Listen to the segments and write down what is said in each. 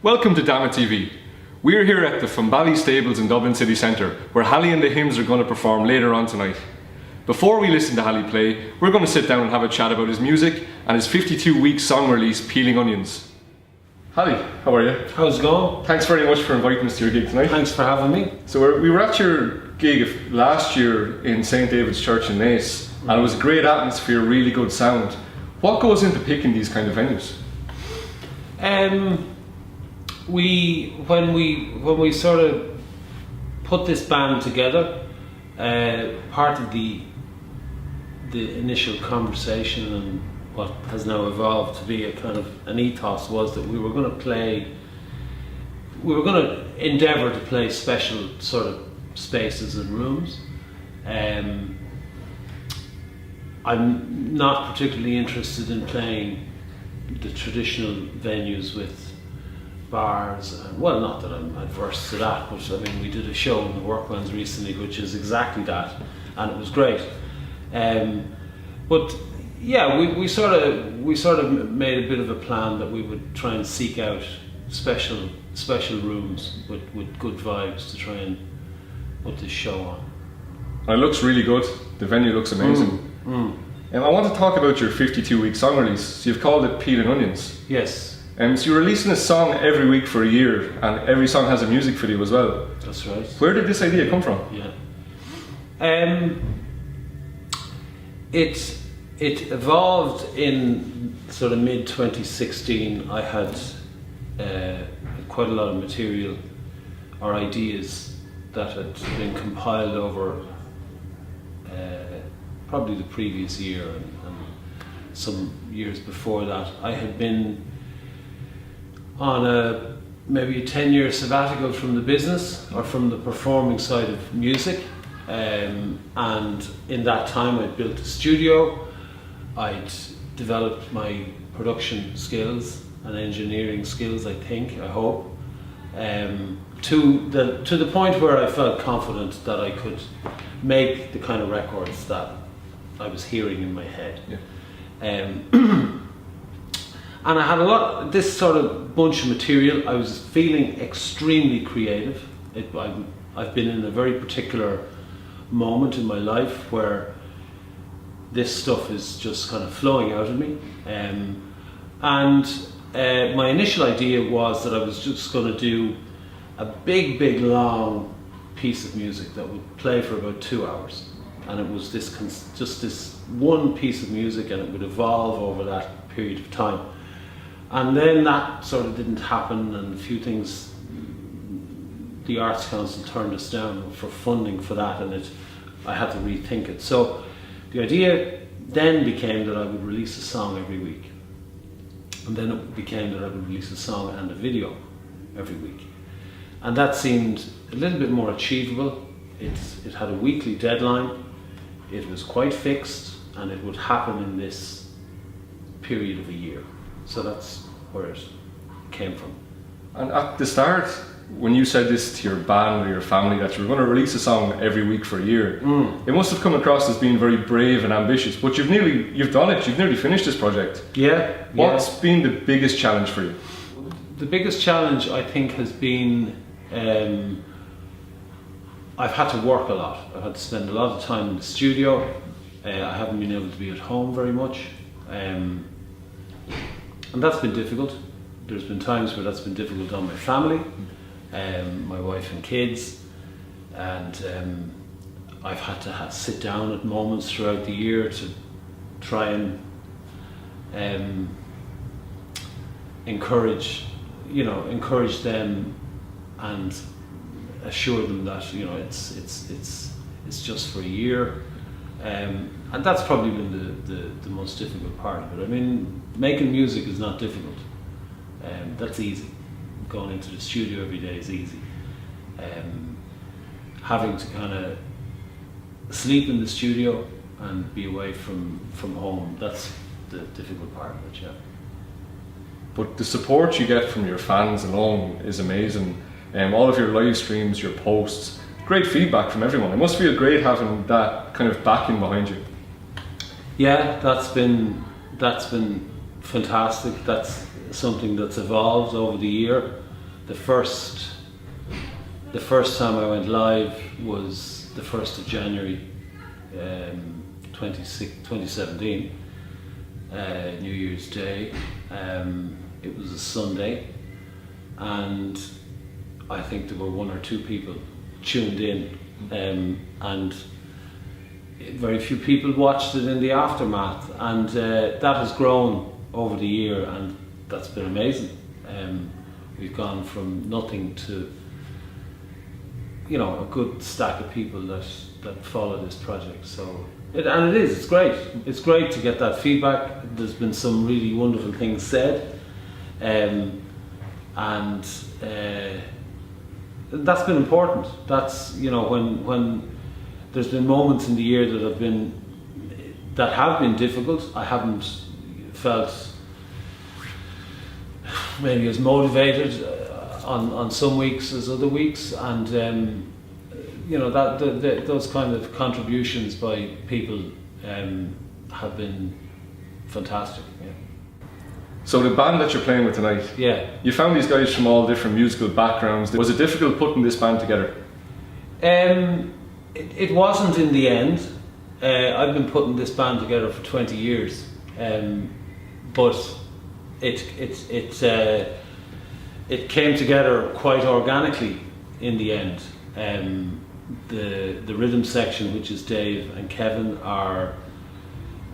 Welcome to Damn It TV. We're here at the Fumbally Stables in Dublin city centre, where Hally and the Hymns are going to perform later on tonight. Before we listen to Hally play, we're going to sit down and have a chat about his music and his 52-week song release, Peeling Onions. Hally, how are you? How's it going? Thanks very much for inviting us to your gig tonight. Thanks for having me. So we were at your gig last year in St David's Church in Naas, and it was a great atmosphere, really good sound. What goes into picking these kind of venues? When we sort of put this band together, part of the initial conversation and what has now evolved to be a kind of an ethos was that we were going to endeavour to play special sort of spaces and rooms. I'm not particularly interested in playing the traditional venues with bars, and, well, not that I'm adverse to that, but I mean, we did a show in the Worklands recently which is exactly that, and it was great. But yeah, we sort of made a bit of a plan that we would try and seek out special rooms with good vibes to try and put this show on. And it looks really good. The venue looks amazing. I want to talk about your 52-week song release. So you've called it Peeling Onions. Yes. So you're releasing a song every week for a year, and every song has a music video as well. That's right. Where did this idea come from? Yeah. It evolved in sort of mid 2016. I had quite a lot of material or ideas that had been compiled over probably the previous year and some years before that. I had been on maybe a 10-year sabbatical from the business or from the performing side of music, and in that time I'd built a studio, I'd developed my production skills and engineering skills, I hope, to the point where I felt confident that I could make the kind of records that I was hearing in my head. Yeah. And I had this sort of bunch of material. I was feeling extremely creative. I've been in a very particular moment in my life where this stuff is just kind of flowing out of me. My initial idea was that I was just going to do a big, long piece of music that would play for about 2 hours. And it was just this one piece of music, and it would evolve over that period of time. And then that sort of didn't happen, and a few things, the Arts Council turned us down for funding for that, and I had to rethink it. So the idea then became that I would release a song every week. And then it became that I would release a song and a video every week. And that seemed a little bit more achievable. It had a weekly deadline, it was quite fixed, and it would happen in this period of a year. So that's where it came from. And at the start, when you said this to your band or your family that you were going to release a song every week for a year, it must have come across as being very brave and ambitious, but you've done it, you've nearly finished this project. Yeah. What's been the biggest challenge for you? The biggest challenge, I think, has been I've had to work a lot. I've had to spend a lot of time in the studio. I haven't been able to be at home very much. And that's been difficult. There's been times where that's been difficult on my family, my wife and kids, and I've had to sit down at moments throughout the year to try and encourage them and assure them that it's just for a year, and that's probably been the most difficult part of it. I mean, making music is not difficult. That's easy. Going into the studio every day is easy. Having to kind of sleep in the studio and be away from home, that's the difficult part of it, yeah. But the support you get from your fans alone is amazing. All of your live streams, your posts, great feedback from everyone. It must feel great having that kind of backing behind you. Yeah, that's been fantastic. That's something that's evolved over the year. The first time I went live was the 1st of January 2017, New Year's Day. It was a Sunday, and I think there were 1 or 2 people tuned in, and very few people watched it in the aftermath, and that has grown over the year, and that's been amazing. We've gone from nothing to, you know, a good stack of people that follow this project. So it's great. It's great to get that feedback. There's been some really wonderful things said, and that's been important. That's, you know, when there's been moments in the year that have been difficult. I haven't felt maybe as motivated on some weeks as other weeks, and you know, that those kind of contributions by people have been fantastic. Yeah. So the band that you're playing with tonight, Yeah. you found these guys from all different musical backgrounds. Was it difficult putting this band together? It wasn't in the end. I've been putting this band together for 20 years, but it came together quite organically in the end. The rhythm section, which is Dave and Kevin, are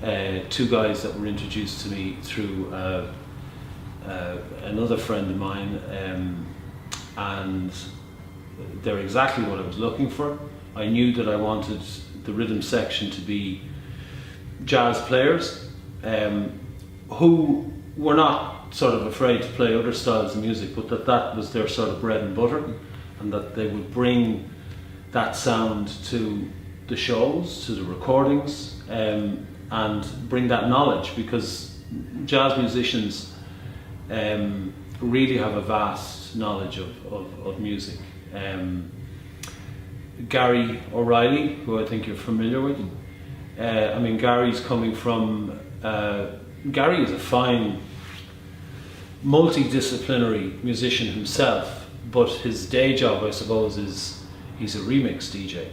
2 guys that were introduced to me through another friend of mine, and they're exactly what I was looking for. I knew that I wanted the rhythm section to be jazz players who were not sort of afraid to play other styles of music, but that was their sort of bread and butter, and that they would bring that sound to the shows, to the recordings, and bring that knowledge, because jazz musicians really have a vast knowledge of music. Gary O'Reilly, who I think you're familiar with, I mean, Gary's coming from, Gary is a fine multidisciplinary musician himself, but his day job, I suppose, is he's a remix DJ.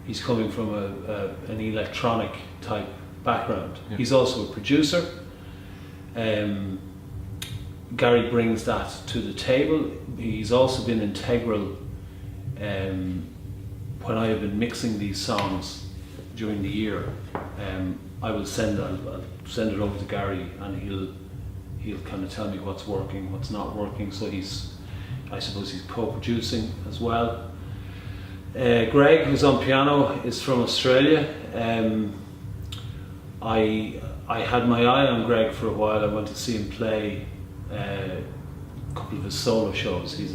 He's coming from an electronic type background. Yeah. He's also a producer. Gary brings that to the table. He's also been integral when I have been mixing these songs during the year. I'll send it over to Gary, and he'll kind of tell me what's working, what's not working. So I suppose he's co-producing as well. Greg, who's on piano, is from Australia. I had my eye on Greg for a while. I went to see him play a couple of his solo shows. He's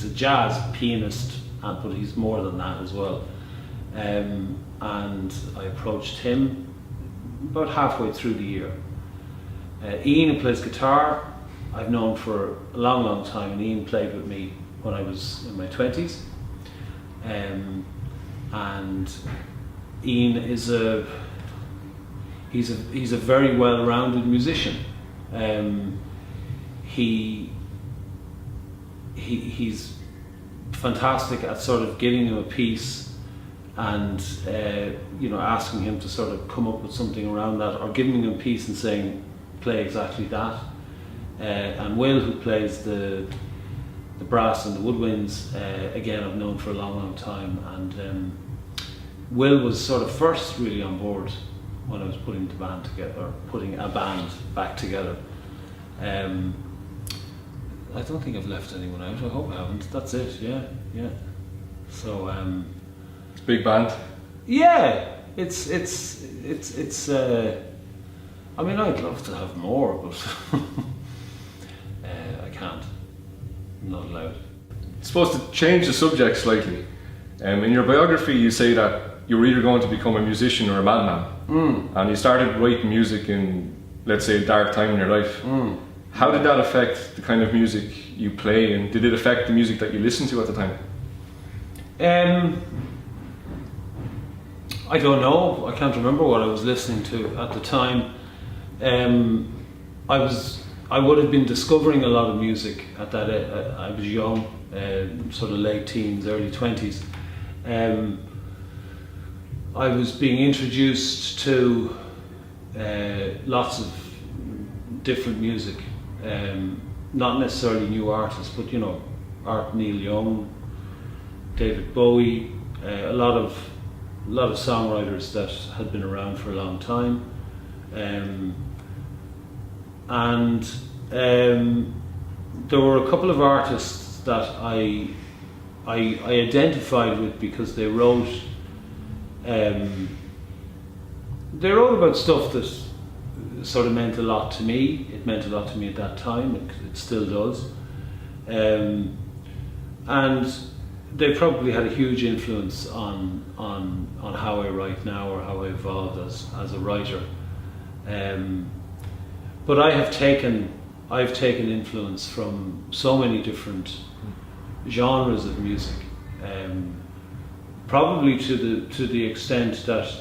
a jazz pianist, but he's more than that as well. And I approached him about halfway through the year. Ian, who plays guitar, I've known for a long time, and Ian played with me when I was in my 20s. And Ian is he's a very well-rounded musician. He's fantastic at sort of giving him a piece and you know, asking him to sort of come up with something around that, or giving him a piece and saying, play exactly that. And Will, who plays the brass and the woodwinds, again, I've known for a long time, and Will was sort of first really on board when I was putting the band together, or putting a band back together. I don't think I've left anyone out. I hope I haven't. That's it. Yeah. So it's a big band. Yeah, it's. I mean, I'd love to have more, but I can't. I'm not allowed. Supposed to change the subject slightly. In your biography, you say that you were either going to become a musician or a madman, and you started writing music in, let's say, a dark time in your life. How did that affect the kind of music you play, and did it affect the music that you listened to at the time? I don't know. I can't remember what I was listening to at the time. I would have been discovering a lot of music at that. I was young, sort of late teens, early 20s. I was being introduced to lots of different music, not necessarily new artists, but you know, Art Neil Young, David Bowie, a lot of songwriters that had been around for a long time, and there were a couple of artists that I identified with because they wrote about stuff that sort of meant a lot to me. It meant a lot to me at that time. It still does, and they probably had a huge influence on how I write now or how I evolved as a writer. But I've taken influence from so many different genres of music, probably to the extent that,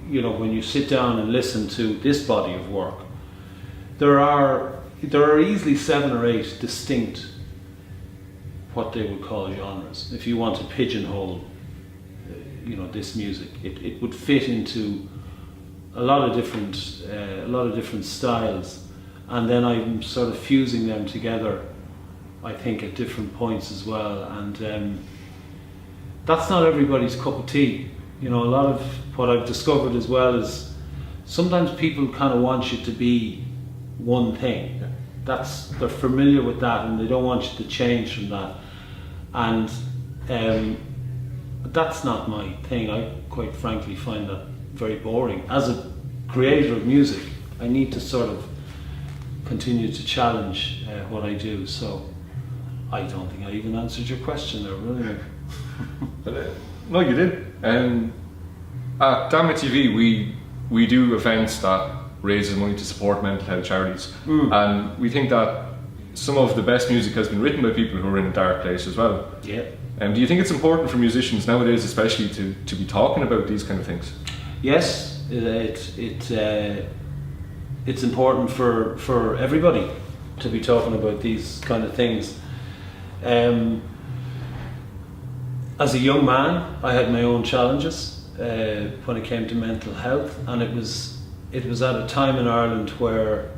you know, when you sit down and listen to this body of work, there are easily 7 or 8 distinct, what they would call genres. If you want to pigeonhole, you know, this music, it would fit into a lot of different styles, and then I'm sort of fusing them together, I think, at different points as well. And that's not everybody's cup of tea. You know, a lot of what I've discovered as well is sometimes people kind of want you to be one thing. Yeah. They're familiar with that, and they don't want you to change from that. And that's not my thing. I quite frankly find that very boring. As a creator of music, I need to sort of continue to challenge what I do. So I don't think I even answered your question there, really. No, you did. At Damn It TV, we do events that raises money to support mental health charities, and we think that some of the best music has been written by people who are in a dark place as well. Yeah. Do you think it's important for musicians nowadays, especially, to be talking about these kind of things? Yes, it's important for everybody to be talking about these kind of things. As a young man, I had my own challenges when it came to mental health, and it was at a time in Ireland where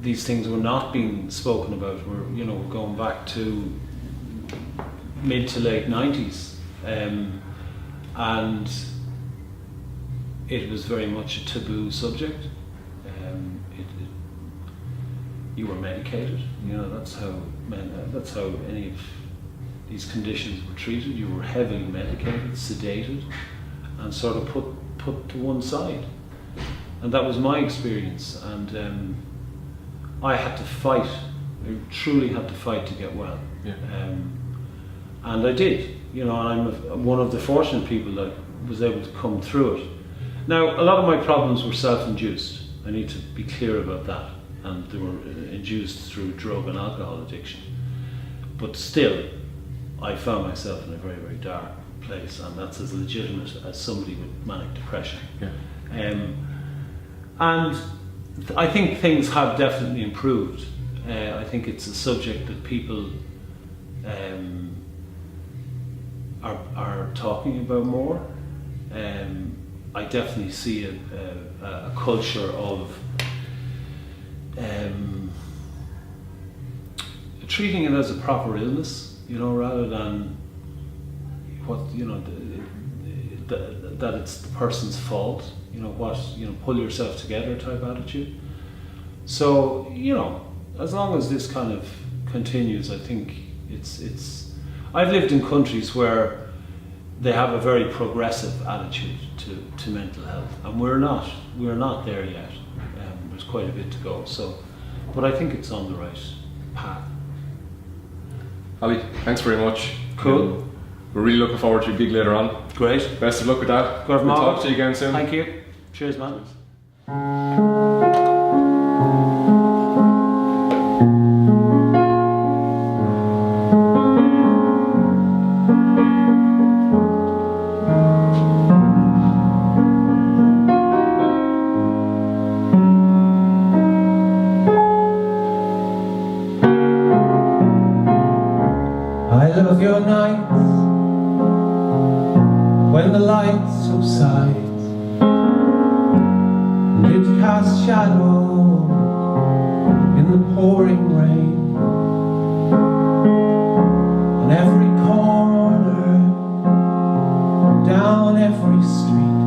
these things were not being spoken about. We're going back to mid to late 90s, and it was very much a taboo subject. You were medicated. That's how any of these conditions were treated. You were heavily medicated, sedated, and sort of put to one side. And that was my experience. And I had to fight. I truly had to fight to get well. Yeah. And I did. And I'm one of the fortunate people that was able to come through it. Now, a lot of my problems were self-induced. I need to be clear about that. And they were induced through drug and alcohol addiction. But still, I found myself in a very, very dark place, and that's as legitimate as somebody with manic depression. Yeah. And I think things have definitely improved. I think it's a subject that people are talking about more. I definitely see a culture of treating it as a proper illness, rather than that it's the person's fault. Pull yourself together type attitude. So as long as this kind of continues, I think it's. I've lived in countries where they have a very progressive attitude to mental health, and we're not there yet. There's quite a bit to go. So, but I think it's on the right path. Hally, thanks very much. Cool. We're really looking forward to your gig later on. Great. Best of luck with that. We'll talk to you again soon. Thank you. Cheers, man. when the lights subside and it casts shadow in the pouring rain on every corner, down every street.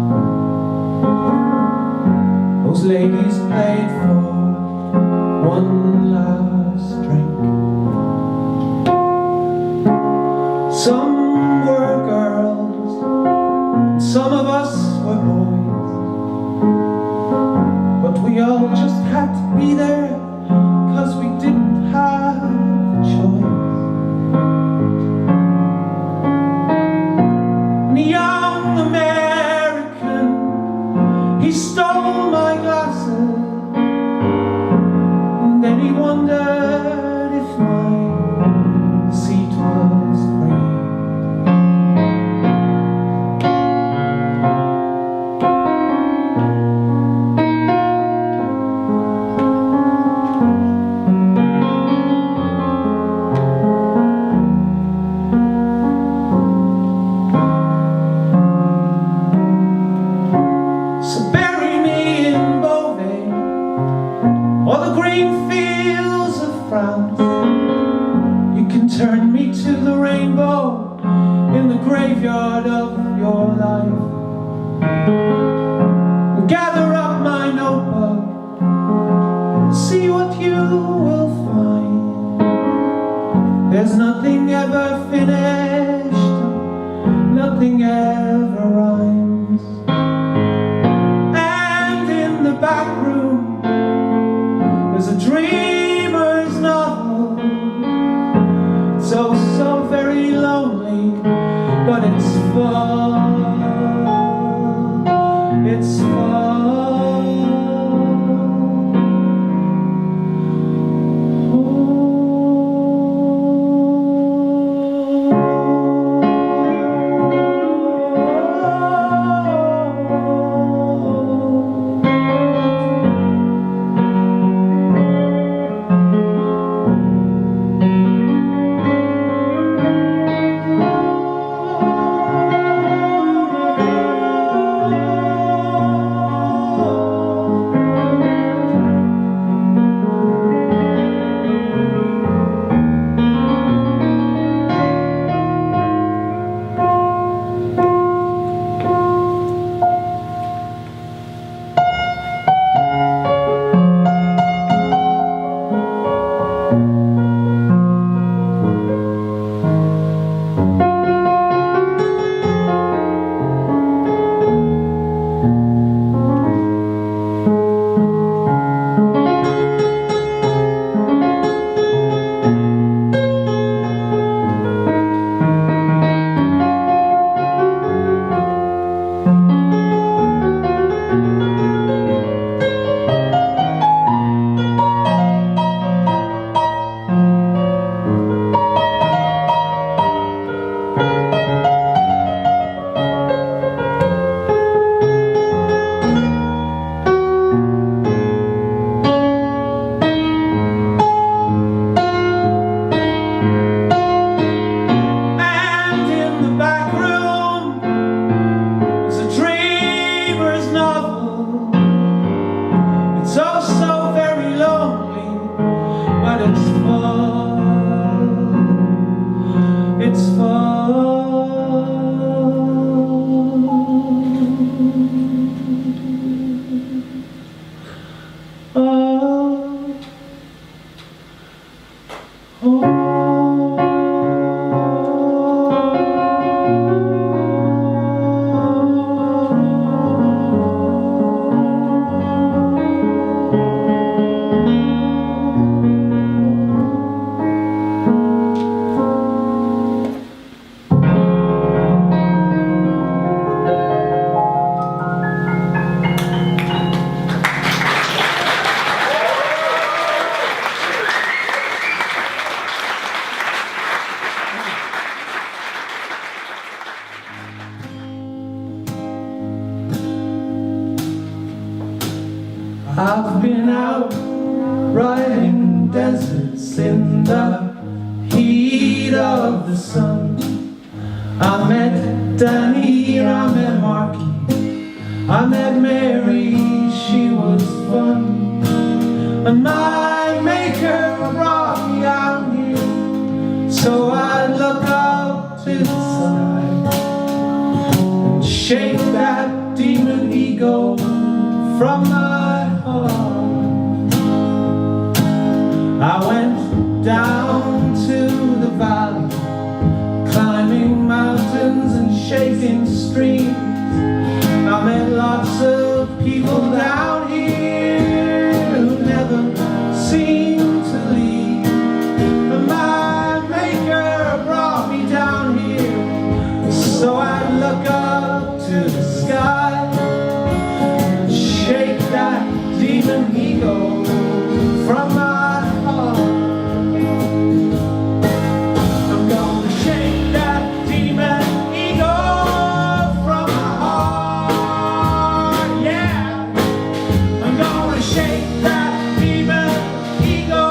Those ladies played for one last drink. Some were girls, some of us were boys, but we all just had to be there, 'cause we didn't have a choice. And a young American, he stole my glasses, and then he wondered if my seat was free. Turn me to the rainbow in the graveyard of your life. Gather up my notebook, see what you will find. There's nothing ever finished, nothing ever rhymes. And in the back room there's a dreamer's novel. So very lonely, but it's fun, it's fun. I've been out riding deserts in the heat of the sun. I met Danny, I met Marky, I met Mary, she was fun. And my maker brought me out here so I'd look up to the sky and shake that demon ego from my heart. I went down to the valley, climbing mountains and shaking streams. I met lots of people down here who never seem to leave. And my maker brought me down here so I'd look up to the sky and shake that demon ego from my heart. I'm gonna shake that demon ego from my heart, yeah. I'm gonna shake that demon ego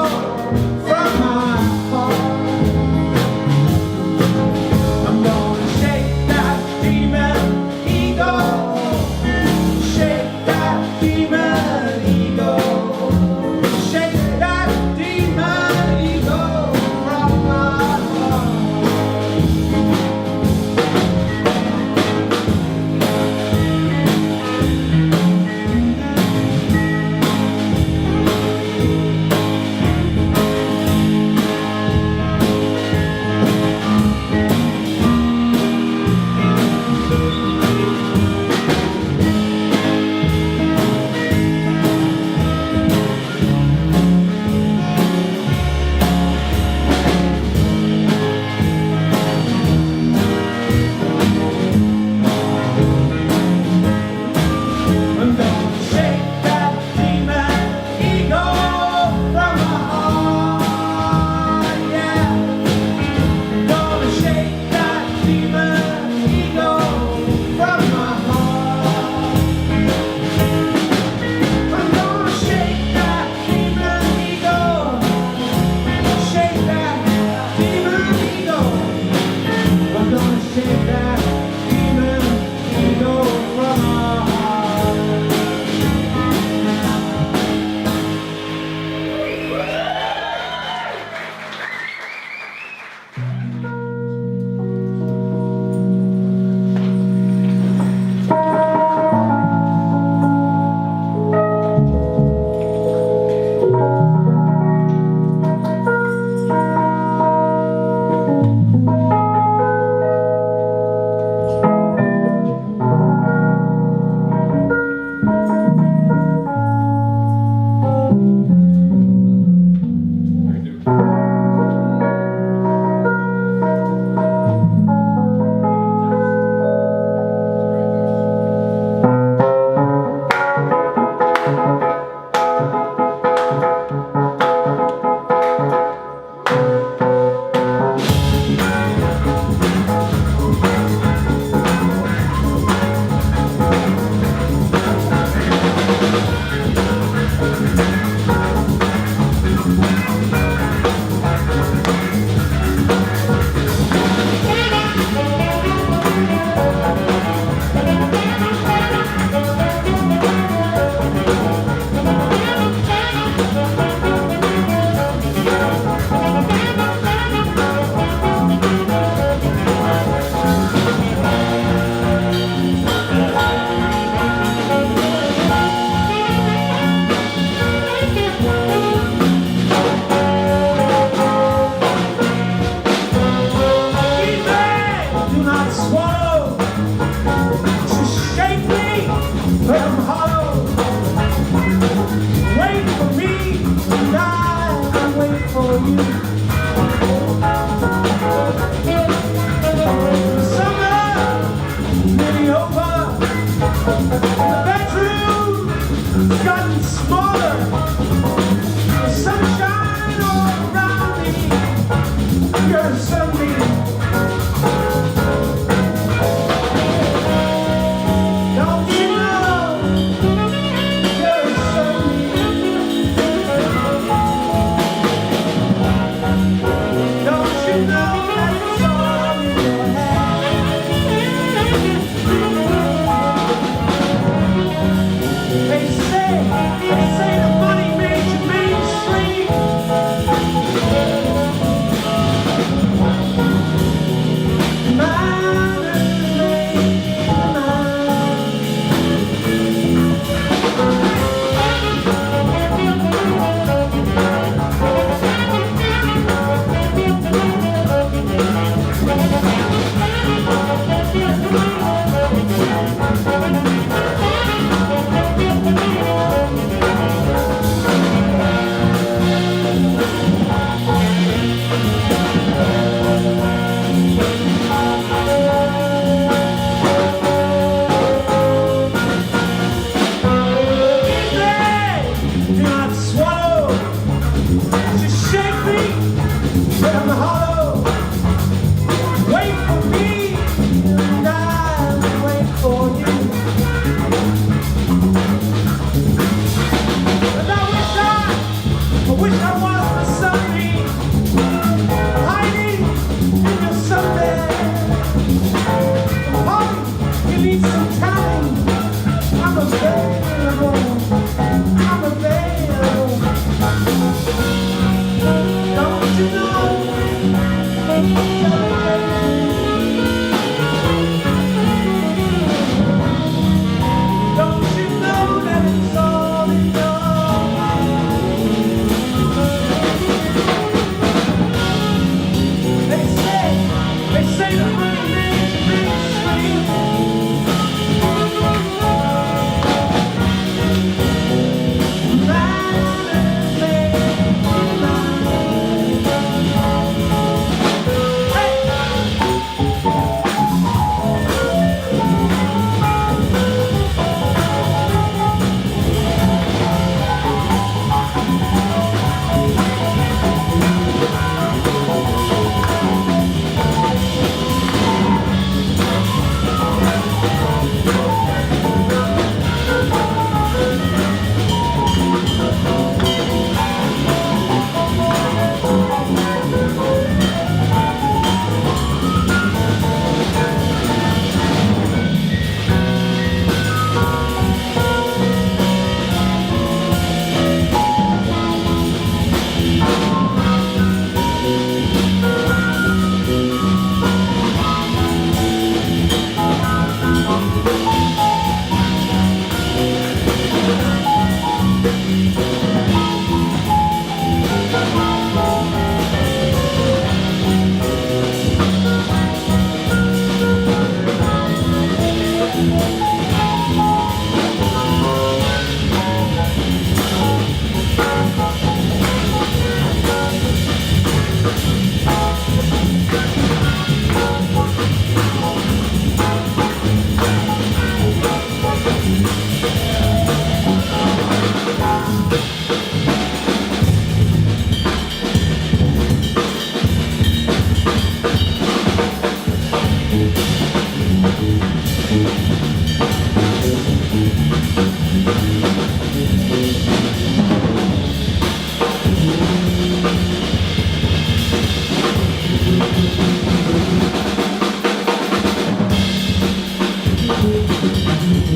from my heart. I'm gonna shake that demon ego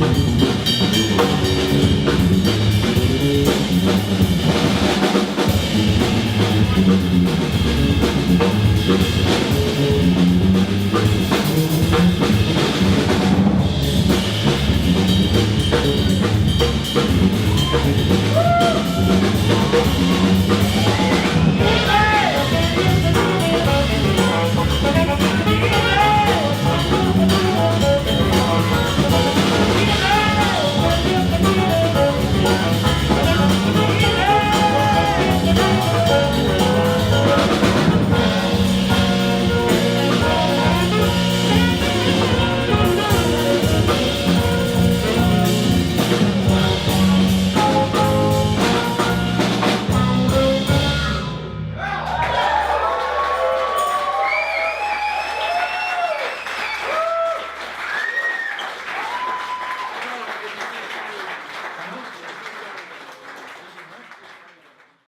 Thank